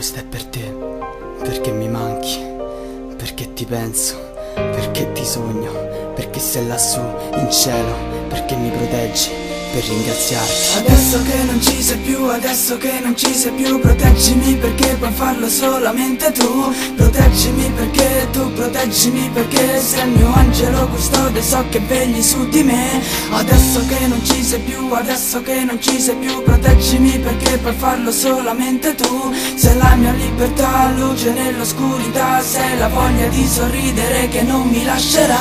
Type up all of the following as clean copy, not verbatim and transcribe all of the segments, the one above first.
questa è per te, perché mi manchi, perché ti penso, perché ti sogno, perché sei lassù in cielo, perché mi proteggi per ringraziarti. Adesso che non ci sei più, adesso che non ci sei più, proteggimi perché puoi farlo solamente tu. Proteggimi perché tu proteggimi, perché sei il mio angelo custode, so che vegli su di me. Adesso che non ci sei più, adesso che non ci sei più, proteggimi perché puoi farlo solamente tu. Sei la mia libertà, luce nell'oscurità, sei la voglia di sorridere che non mi lascerà.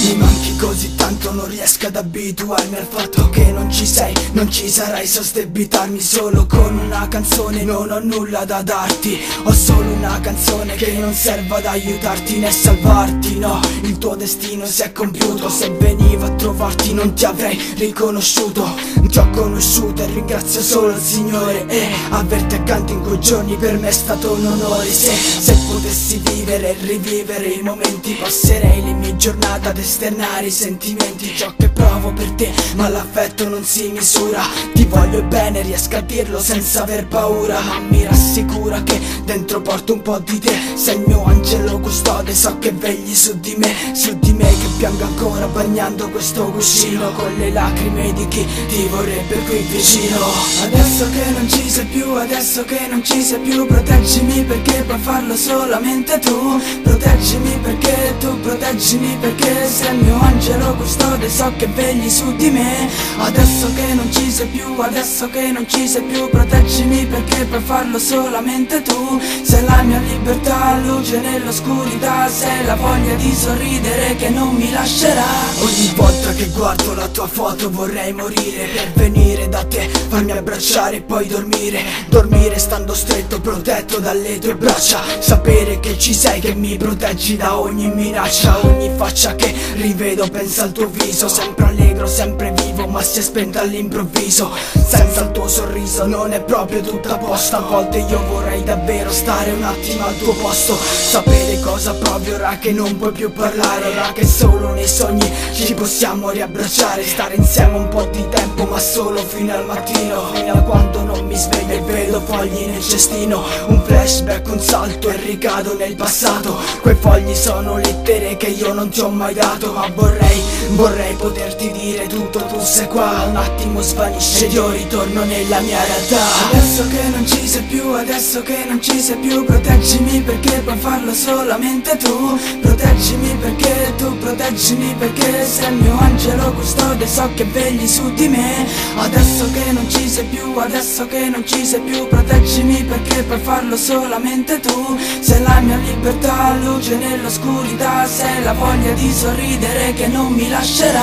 Mi manchi così tanto, non riesco ad abituarmi al fatto che non ci sei, non ci sarai. So sdebitarmi solo con una canzone, non ho nulla da darti. Ho solo una canzone che non serve ad aiutarti né salvarti. No, il tuo destino si è compiuto. Se venivo a trovarti non ti avrei riconosciuto. Ti ho conosciuto e ringrazio solo il Signore. E averti accanto in quei giorni per me è stato un onore. Se potessi vivere e rivivere i momenti, passerei le mie giornate ad esternare i sentimenti, ciò che provo per te, ma l'affetto non si misura. Ti voglio bene, riesco a dirlo senza aver paura, ma mi rassicura che dentro porto un po' di te. Sei il mio angelo custode, so che vegli su di me che piango ancora bagnando questo cuscino con le lacrime di chi ti vorrebbe qui vicino. Adesso che non ci sei più, adesso che non ci sei più, proteggimi perché puoi farlo solamente tu. Proteggimi perché tu proteggimi, perché sei il mio angelo custode, so che vegli su di me. Adesso che non ci sei più, adesso che non ci sei più, proteggimi perché puoi farlo solamente tu. Sei la mia libertà, luce nell'oscurità, sei la voglia di sorridere che non mi lascerà. Ogni volta che guardo la tua foto vorrei morire per venire da te, farmi abbracciare e poi dormire. Dormire stando stretto, protetto dalle tue braccia, sapere che ci sei, che mi proteggi da ogni minaccia. Ogni faccia che rivedo pensa al tuo viso, sempre allegro, sempre vivo, ma si è spento all'improvviso. Senza il tuo sorriso non è proprio tutto a posto. A volte io vorrei davvero stare un attimo al tuo posto, sapere cosa provi ora che non puoi più parlare, ora che solo nei sogni ci possiamo riabbracciare. Stare insieme un po' di tempo, ma solo fino al mattino, fino a quando non mi sveglio e vedo fogli nel cestino. Un flashback, un salto e ricado nel passato. Quei fogli sono lettere che io non ti ho mai dato, ma vorrei poterti dire tutto, tu sei qua. Un attimo svanisce ed io ritorno nella mia realtà. Adesso che non ci sei più, adesso che non ci sei più, proteggimi perché puoi farlo solamente tu. Proteggimi perché tu proteggimi, perché sei il mio angelo custode, so che vegli su di me. Adesso che non ci sei più, adesso che non ci sei più, proteggimi perché puoi farlo solamente tu. Sei la mia libertà, luce nell'oscurità, sei la voglia di sorridere che non mi lascerà.